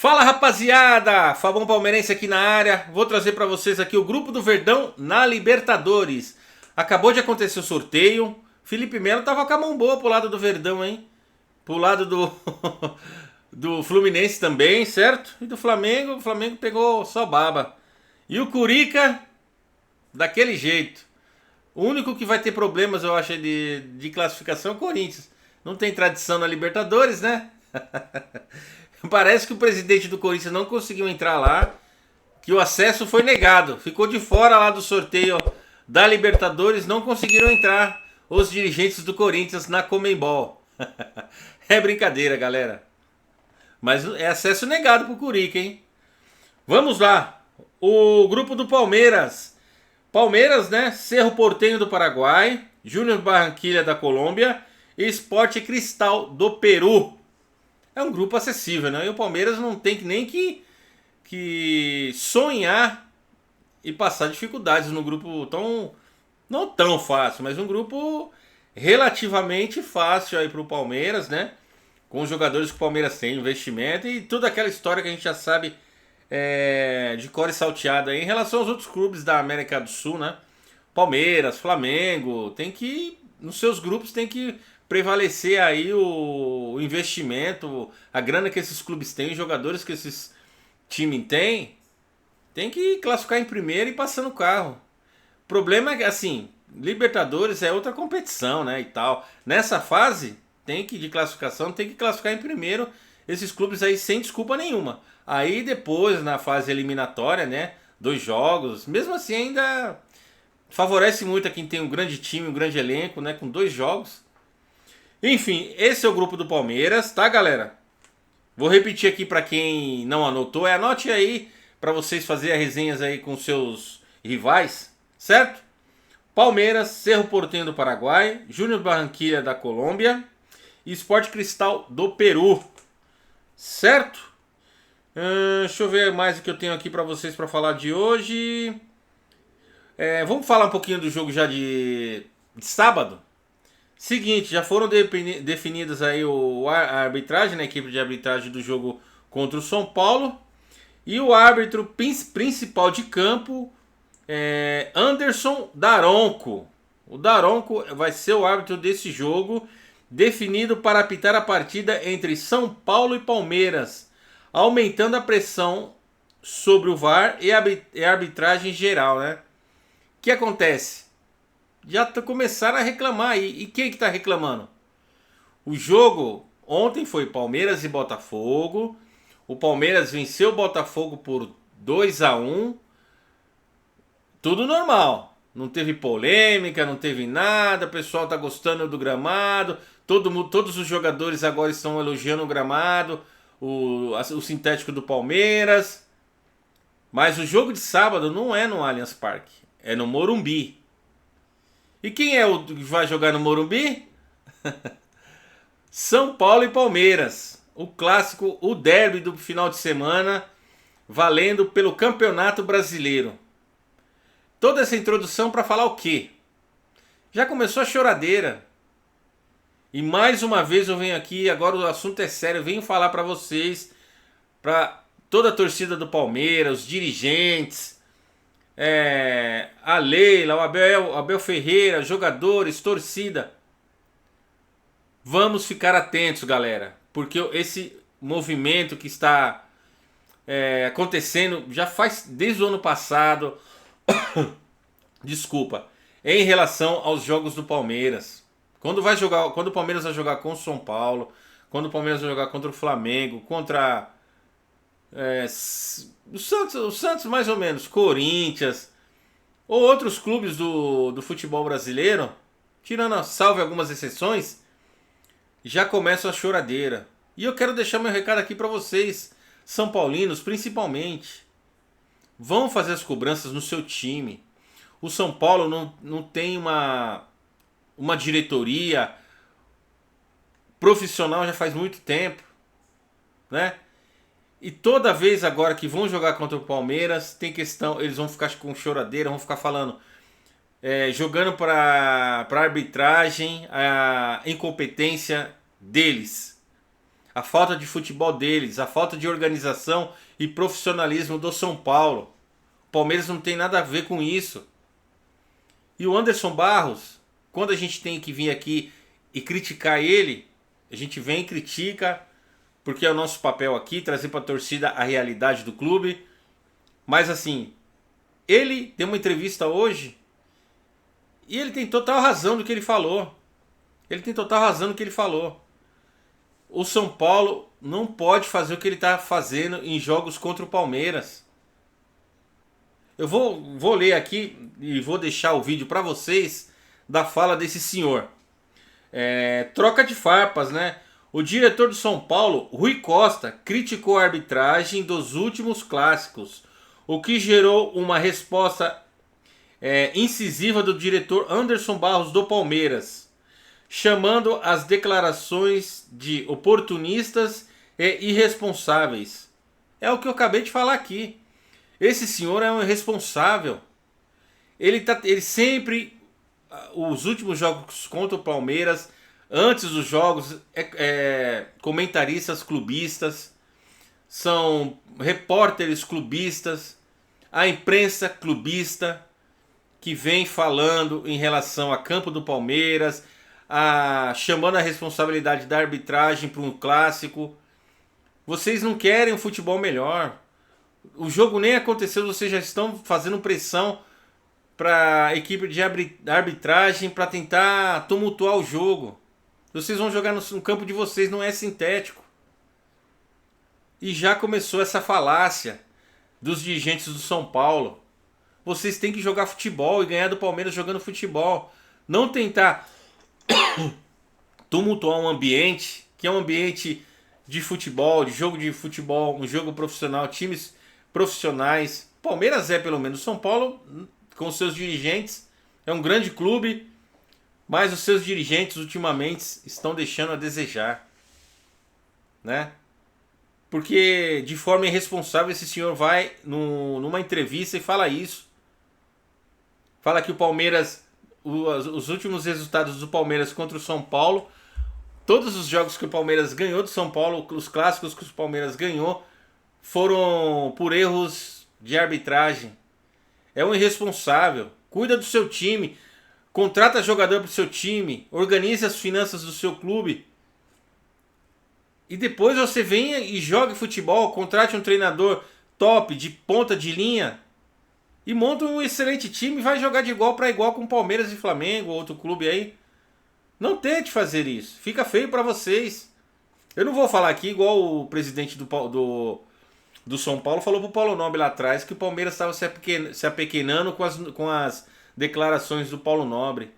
Fala rapaziada, Fabão Palmeirense aqui na área. Vou trazer para vocês aqui o grupo do Verdão na Libertadores. Acabou de acontecer o sorteio. Felipe Melo tava com a mão boa pro lado do Verdão, hein? Pro lado do do Fluminense também, certo? E do Flamengo, o Flamengo pegou só baba. E o Curica daquele jeito. O único que vai ter problemas, eu acho, de classificação é o Corinthians. Não tem tradição na Libertadores, né? Parece que o presidente do Corinthians não conseguiu entrar lá, que o acesso foi negado. Ficou de fora lá do sorteio da Libertadores, não conseguiram entrar os dirigentes do Corinthians na Conmebol. É brincadeira, galera. Mas é acesso negado pro Curica, hein? Vamos lá. O grupo do Palmeiras. Palmeiras, né? Cerro Porteño do Paraguai, Júnior Barranquilla da Colômbia e Sport Cristal do Peru. É um grupo acessível, né? E o Palmeiras não tem nem que sonhar e passar dificuldades no grupo tão... Não tão fácil, mas um grupo relativamente fácil aí para o Palmeiras, né? Com os jogadores que o Palmeiras tem, investimento e toda aquela história que a gente já sabe de cor e salteada aí em relação aos outros clubes da América do Sul, né? Palmeiras, Flamengo, tem que... Nos seus grupos tem que prevalecer aí o investimento, a grana que esses clubes têm, os jogadores que esses times têm, tem que classificar em primeiro e passar no carro. O problema é que, assim, Libertadores é outra competição, né, e tal. Nessa fase, de classificação, tem que classificar em primeiro esses clubes aí sem desculpa nenhuma. Aí depois, na fase eliminatória, né, 2 jogos, mesmo assim ainda favorece muito a quem tem um grande time, um grande elenco, né, com 2 jogos. Enfim, esse é o grupo do Palmeiras, tá, galera? Vou repetir aqui para quem não anotou. Anote aí para vocês fazerem as resenhas aí com seus rivais, certo? Palmeiras, Cerro Porteño do Paraguai, Júnior Barranquilla da Colômbia e Sport Cristal do Peru, certo? Deixa eu ver mais o que eu tenho aqui para vocês para falar de hoje. Vamos falar um pouquinho do jogo já de sábado. Seguinte, já foram definidas aí a arbitragem, né, a equipe de arbitragem do jogo contra o São Paulo. E o árbitro principal de campo é Anderson Daronco. O Daronco vai ser o árbitro desse jogo, definido para apitar a partida entre São Paulo e Palmeiras, aumentando a pressão sobre o VAR e a arbitragem geral, né? O que acontece? Já começaram a reclamar aí. E quem que tá reclamando? O jogo ontem foi Palmeiras e Botafogo. O Palmeiras venceu o Botafogo por 2-1. Tudo normal. Não teve polêmica, não teve nada. O pessoal tá gostando do gramado. Todos os jogadores agora estão elogiando o gramado, o sintético do Palmeiras. Mas o jogo de sábado não é no Allianz Parque, é no Morumbi. E quem é o que vai jogar no Morumbi? São Paulo e Palmeiras. O clássico, o derby do final de semana, valendo pelo Campeonato Brasileiro. Toda essa introdução para falar o quê? Já começou a choradeira. E mais uma vez eu venho aqui, agora o assunto é sério, eu venho falar para vocês, para toda a torcida do Palmeiras, os dirigentes, a Leila, o Abel Ferreira, jogadores, torcida. Vamos ficar atentos, galera, porque esse movimento que está acontecendo já faz desde o ano passado, desculpa, em relação aos jogos do Palmeiras. Quando o Palmeiras vai jogar com o São Paulo, quando o Palmeiras vai jogar contra o Flamengo, contra o Santos mais ou menos, Corinthians, ou outros clubes do futebol brasileiro, tirando salve algumas exceções, já começa a choradeira. E eu quero deixar meu recado aqui para vocês, São Paulinos principalmente. Vão fazer as cobranças no seu time. O São Paulo não tem uma diretoria profissional já faz muito tempo, né? E toda vez agora que vão jogar contra o Palmeiras, tem questão, eles vão ficar com choradeira, vão ficar falando, jogando para arbitragem, a incompetência deles. a falta de futebol deles, a falta de organização e profissionalismo do São Paulo. O Palmeiras não tem nada a ver com isso. E o Anderson Barros, quando a gente tem que vir aqui e criticar ele, a gente vem e critica, porque é o nosso papel aqui, trazer para a torcida a realidade do clube. Mas assim, ele deu uma entrevista hoje e ele tem total razão do que ele falou. Ele tem total razão do que ele falou. O São Paulo não pode fazer o que ele está fazendo em jogos contra o Palmeiras. Eu vou ler aqui e vou deixar o vídeo para vocês da fala desse senhor. Troca de farpas, né? O diretor do São Paulo, Rui Costa, criticou a arbitragem dos últimos clássicos, o que gerou uma resposta incisiva do diretor Anderson Barros do Palmeiras, chamando as declarações de oportunistas e irresponsáveis. É o que eu acabei de falar aqui. Esse senhor é um irresponsável. Ele sempre, os últimos jogos contra o Palmeiras, antes dos jogos, comentaristas clubistas, são repórteres clubistas, a imprensa clubista que vem falando em relação a campo do Palmeiras, chamando a responsabilidade da arbitragem para um clássico. Vocês não querem um futebol melhor. O jogo nem aconteceu, vocês já estão fazendo pressão para a equipe de arbitragem para tentar tumultuar o jogo. Vocês vão jogar no campo de vocês, não é sintético. E já começou essa falácia dos dirigentes do São Paulo. Vocês têm que jogar futebol e ganhar do Palmeiras jogando futebol. Não tentar tumultuar um ambiente que é um ambiente de futebol, de futebol, um jogo profissional, times profissionais. Palmeiras pelo menos. São Paulo, com seus dirigentes, é um grande clube, mas os seus dirigentes ultimamente estão deixando a desejar, né? Porque de forma irresponsável esse senhor vai numa entrevista e fala isso. Fala que o Palmeiras, os últimos resultados do Palmeiras contra o São Paulo, todos os jogos que o Palmeiras ganhou do São Paulo, os clássicos que o Palmeiras ganhou, foram por erros de arbitragem. É um irresponsável. Cuida do seu time, contrata jogador para o seu time, organize as finanças do seu clube. E depois você venha e jogue futebol, contrate um treinador top, de ponta de linha, e monta um excelente time e vai jogar de igual para igual com Palmeiras e Flamengo, outro clube aí. Não tente fazer isso, fica feio para vocês. Eu não vou falar aqui igual o presidente do São Paulo falou pro Paulo Nobre lá atrás, que o Palmeiras estava se apequenando com as declarações do Paulo Nobre.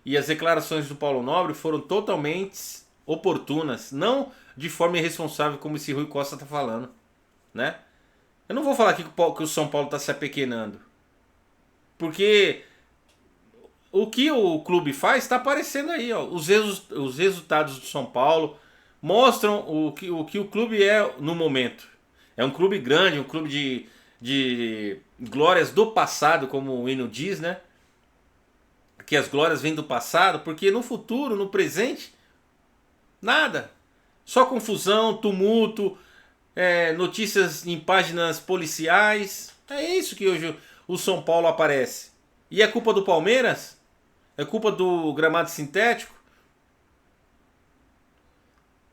E as declarações do Paulo Nobre foram totalmente oportunas, não de forma irresponsável como esse Rui Costa está falando, né? Eu não vou falar aqui que o São Paulo está se apequenando, porque o que o clube faz está aparecendo aí, ó. Os resultados do São Paulo mostram o que o clube é no momento. É um clube grande, um clube de glórias do passado, como o hino diz, né? Que as glórias vêm do passado, porque no futuro, no presente, nada. Só confusão, tumulto, notícias em páginas policiais. É isso que hoje o São Paulo aparece. E é culpa do Palmeiras? É culpa do gramado sintético?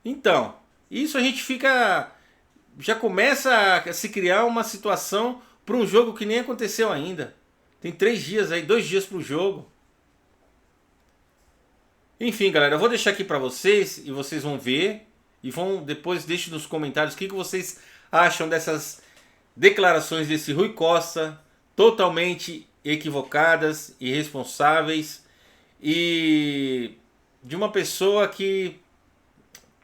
Então, isso a gente fica... Já começa a se criar uma situação para um jogo que nem aconteceu ainda. Tem 3 dias aí, 2 dias para o jogo. Enfim, galera, eu vou deixar aqui para vocês e vocês vão ver. E depois deixem nos comentários o que vocês acham dessas declarações desse Rui Costa, totalmente equivocadas, irresponsáveis, e de uma pessoa que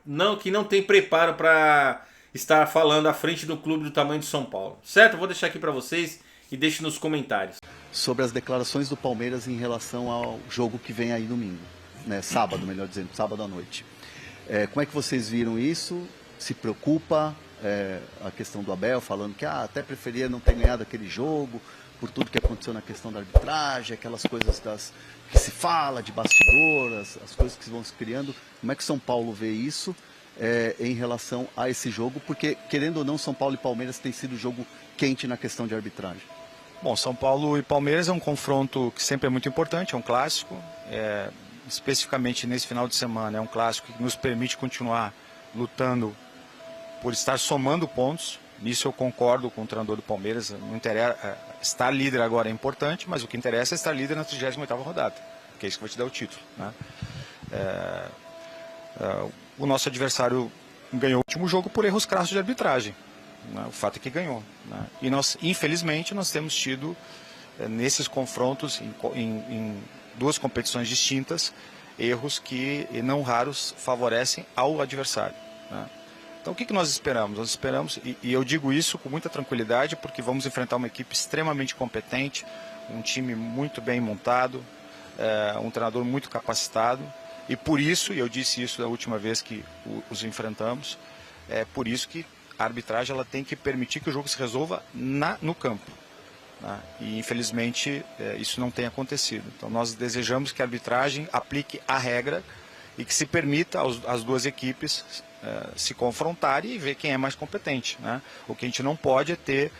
não tem preparo para estar falando à frente do clube do tamanho de São Paulo. Certo? Eu vou deixar aqui para vocês e deixe nos comentários. Sobre as declarações do Palmeiras em relação ao jogo que vem aí domingo, né? Sábado, melhor dizendo, sábado à noite. Como é que vocês viram isso? Se preocupa a questão do Abel, falando que até preferia não ter ganhado aquele jogo, por tudo que aconteceu na questão da arbitragem, aquelas coisas que se fala de bastidor, as coisas que vão se criando. Como é que São Paulo vê isso? em relação a esse jogo? Porque, querendo ou não, São Paulo e Palmeiras tem sido jogo quente na questão de arbitragem. Bom, São Paulo e Palmeiras é um confronto que sempre é muito importante, é um clássico. Especificamente nesse final de semana, é um clássico que nos permite continuar lutando por estar somando pontos. Nisso eu concordo com o treinador do Palmeiras. Não interessa, estar líder agora é importante, mas o que interessa é estar líder na 38ª rodada, que é isso que vai te dar o título, né? O nosso adversário ganhou o último jogo por erros crassos de arbitragem, né? O fato é que ganhou, né? E nós, infelizmente, nós temos tido nesses confrontos em duas competições distintas erros que não raros favorecem ao adversário, né? Então o que nós esperamos? Nós esperamos, e eu digo isso com muita tranquilidade, porque vamos enfrentar uma equipe extremamente competente, um time muito bem montado, um treinador muito capacitado, e por isso, e eu disse isso da última vez que os enfrentamos, por isso que a arbitragem ela tem que permitir que o jogo se resolva no campo, né? E infelizmente isso não tem acontecido. Então nós desejamos que a arbitragem aplique a regra e que se permita às duas equipes se confrontarem e ver quem é mais competente, né? O que a gente não pode é ter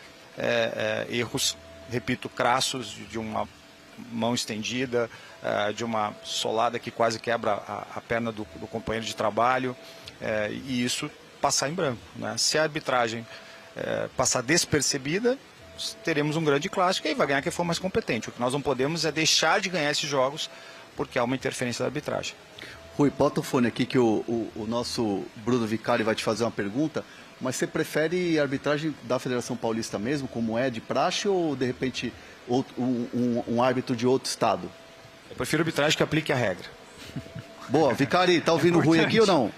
erros, repito, crassos de uma mão estendida, de uma solada que quase quebra a perna do companheiro de trabalho, e isso passar em branco, né? Se a arbitragem passar despercebida, teremos um grande clássico e vai ganhar quem for mais competente. O que nós não podemos é deixar de ganhar esses jogos porque há uma interferência da arbitragem. Rui, bota o fone aqui que o nosso Bruno Vicari vai te fazer uma pergunta, mas você prefere a arbitragem da Federação Paulista mesmo, como é de praxe, ou de repente um árbitro de outro estado? Eu prefiro arbitragem que aplique a regra. Boa, Vicari, tá ouvindo o Rui aqui ou não?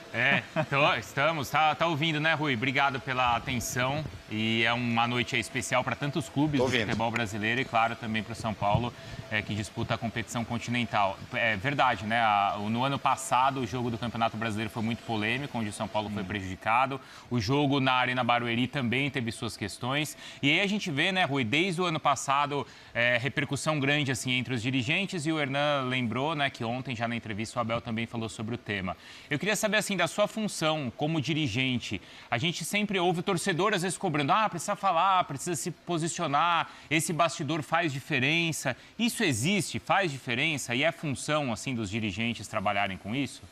Estamos, tá ouvindo, né, Rui? Obrigado pela atenção, e é uma noite especial para tantos clubes do futebol brasileiro e, claro, também para o São Paulo, que disputa a competição continental. É verdade, né? No ano passado, o jogo do Campeonato Brasileiro foi muito polêmico, onde o São Paulo foi prejudicado. O jogo na Arena Barueri também teve suas questões. E aí a gente vê, né, Rui, desde o ano passado, repercussão grande assim entre os dirigentes, e o Hernan lembrou, né, que ontem, já na entrevista, o Abel também falou sobre o tema. Eu queria saber, assim, da sua função como dirigente. A gente sempre ouve o torcedor, às vezes, cobrando, precisa falar, precisa se posicionar, esse bastidor faz diferença. Isso existe, faz diferença, e é função, assim, dos dirigentes trabalharem com isso?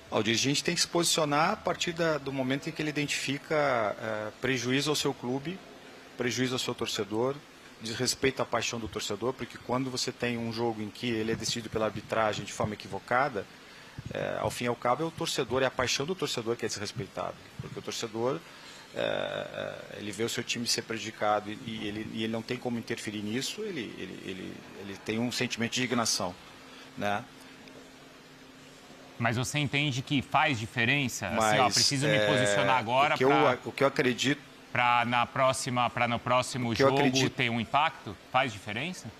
O dirigente tem que se posicionar a partir do momento em que ele identifica prejuízo ao seu clube, prejuízo ao seu torcedor, desrespeito à paixão do torcedor, porque quando você tem um jogo em que ele é decidido pela arbitragem de forma equivocada, ao fim e ao cabo é o torcedor, é a paixão do torcedor que é desrespeitado, porque o torcedor ele vê o seu time ser prejudicado e ele não tem como interferir nisso, ele tem um sentimento de indignação, né? Mas você entende que faz diferença? Assim, preciso me posicionar agora o que eu acredito para no próximo jogo ter um impacto? Faz diferença?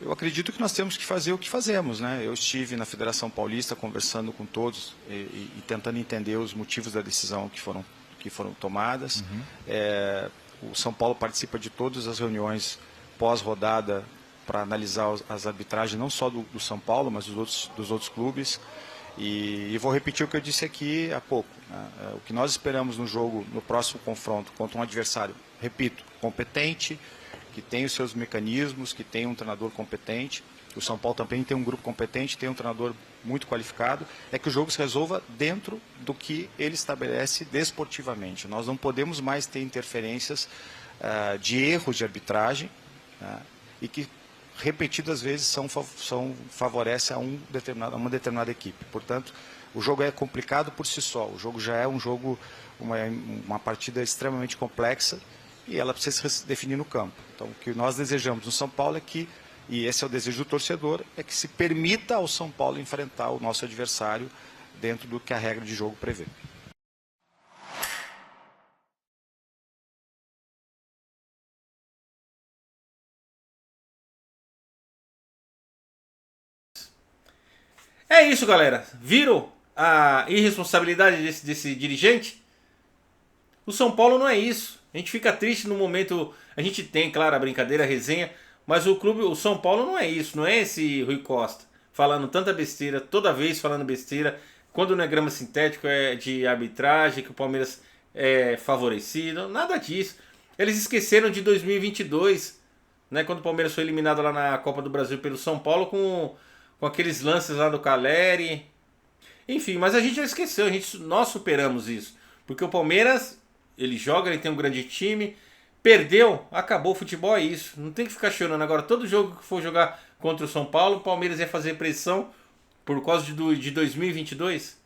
Eu acredito que nós temos que fazer o que fazemos, né? Eu estive na Federação Paulista conversando com todos e tentando entender os motivos da decisão que foram tomadas. O São Paulo participa de todas as reuniões pós-rodada para analisar as arbitragens, não só do São Paulo, mas dos outros clubes. E vou repetir o que eu disse aqui há pouco, né? O que nós esperamos no jogo, no próximo confronto contra um adversário, repito, competente, que tem os seus mecanismos, que tem um treinador competente. O São Paulo também tem um grupo competente, tem um treinador muito qualificado. É que o jogo se resolva dentro do que ele estabelece desportivamente. Nós não podemos mais ter interferências de erros de arbitragem, né? E que repetidas vezes favorecem a uma determinada equipe. Portanto, o jogo é complicado por si só. O jogo já é uma partida extremamente complexa e ela precisa se definir no campo. Então, o que nós desejamos no São Paulo é que, e esse é o desejo do torcedor, é que se permita ao São Paulo enfrentar o nosso adversário dentro do que a regra de jogo prevê. É isso, galera. Viram a irresponsabilidade desse dirigente? O São Paulo não é isso. A gente fica triste no momento. A gente tem, claro, a brincadeira, a resenha, mas o São Paulo não é isso, não é esse Rui Costa. falando tanta besteira, toda vez falando besteira. Quando não é grama sintético é de arbitragem, que o Palmeiras é favorecido, nada disso. Eles esqueceram de 2022, né, quando o Palmeiras foi eliminado lá na Copa do Brasil pelo São Paulo com aqueles lances lá do Caleri. Enfim, mas a gente já esqueceu, nós superamos isso. Porque o Palmeiras, ele joga, ele tem um grande time, perdeu, acabou, o futebol é isso. Não tem que ficar chorando. Agora, todo jogo que for jogar contra o São Paulo, o Palmeiras ia fazer pressão por causa de 2022.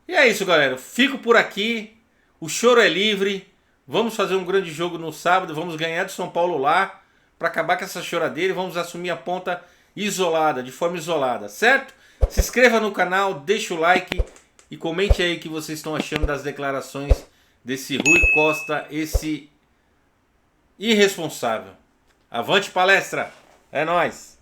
E é isso, galera. Fico por aqui. O choro é livre. Vamos fazer um grande jogo no sábado. Vamos ganhar de São Paulo lá, para acabar com essa choradeira, e vamos assumir a ponta isolada, de forma isolada, certo? Se inscreva no canal, deixa o like e comente aí o que vocês estão achando das declarações desse Rui Costa, esse irresponsável. Avante palestra! É nóis!